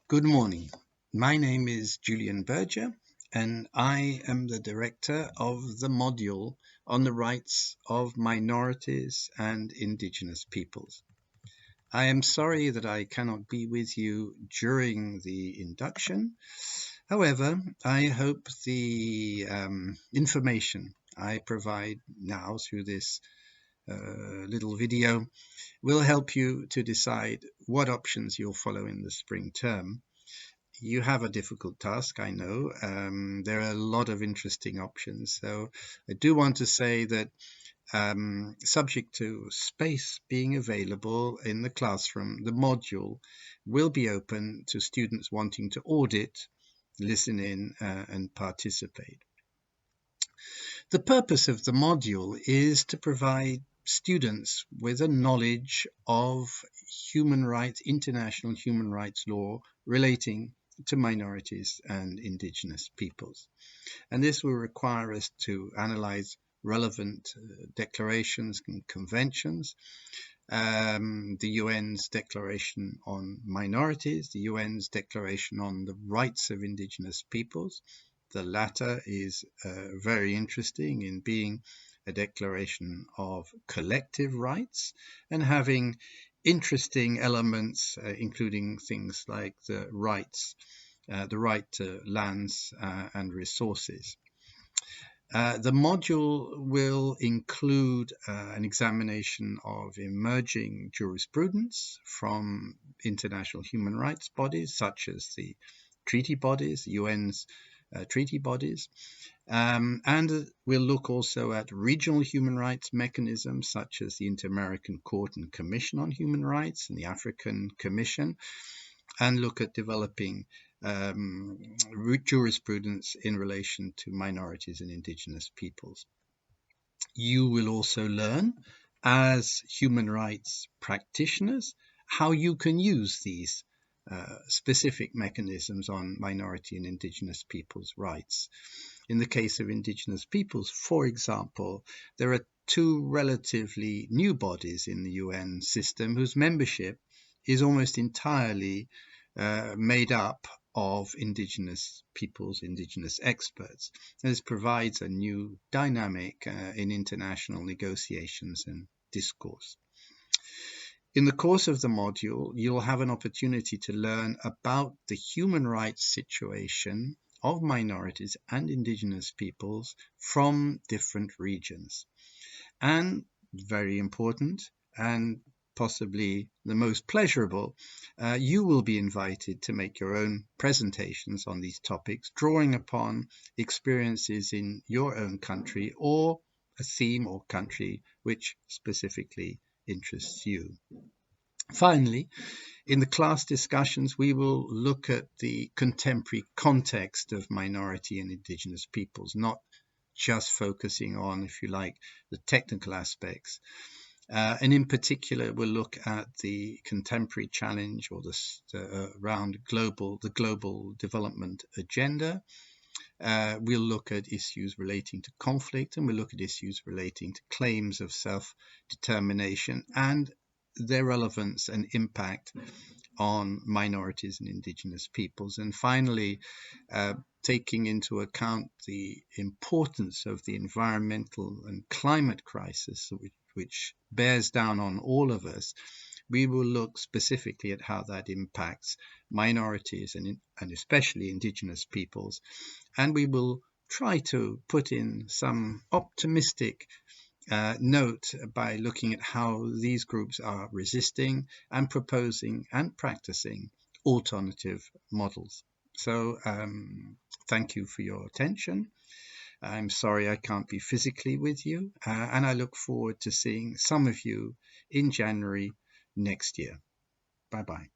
Good morning. My name is Julian Burger, and I am the director of the module on the rights of minorities and indigenous peoples. I am sorry that I cannot be with you during the induction. However, I hope the information I provide now through this little video will help you to decide what options you'll follow in the spring term. You have a difficult task, I know. There are a lot of interesting options. So I do want to say that subject to space being available in the classroom, the module will be open to students wanting to audit, listen in, and participate. The purpose of the module is to provide students with a knowledge of human rights, international human rights law relating to minorities and indigenous peoples. And this will require us to analyze relevant declarations and conventions, the UN's Declaration on Minorities, the UN's Declaration on the Rights of Indigenous Peoples. The latter is very interesting in being a declaration of collective rights and having interesting elements, including things like the right to lands and resources. The module will include an examination of emerging jurisprudence from international human rights bodies, such as the treaty bodies, UN's treaty bodies, and we'll look also at regional human rights mechanisms, such as the Inter-American Court and Commission on Human Rights and the African Commission, and look at developing jurisprudence in relation to minorities and indigenous peoples. You will also learn, as human rights practitioners, how you can use these specific mechanisms on minority and indigenous peoples' rights. In the case of indigenous peoples, for example, there are two relatively new bodies in the UN system whose membership is almost entirely made up of indigenous peoples, indigenous experts. And this provides a new dynamic in international negotiations and discourse. In the course of the module, you'll have an opportunity to learn about the human rights situation of minorities and indigenous peoples from different regions. And very important, and possibly the most pleasurable, you will be invited to make your own presentations on these topics, drawing upon experiences in your own country or a theme or country which specifically interests you. Finally, in the class discussions, we will look at the contemporary context of minority and indigenous peoples, not just focusing on, if you like, the technical aspects. And in particular, we'll look at the contemporary challenge or around the global development agenda. We'll look at issues relating to conflict, and we'll look at issues relating to claims of self-determination and their relevance and impact on minorities and indigenous peoples. And finally, taking into account the importance of the environmental and climate crisis, which bears down on all of us, we will look specifically at how that impacts minorities and especially indigenous peoples. And we will try to put in some optimistic note by looking at how these groups are resisting and proposing and practicing alternative models. So thank you for your attention. I'm sorry I can't be physically with you, and I look forward to seeing some of you in January next year. Bye-bye.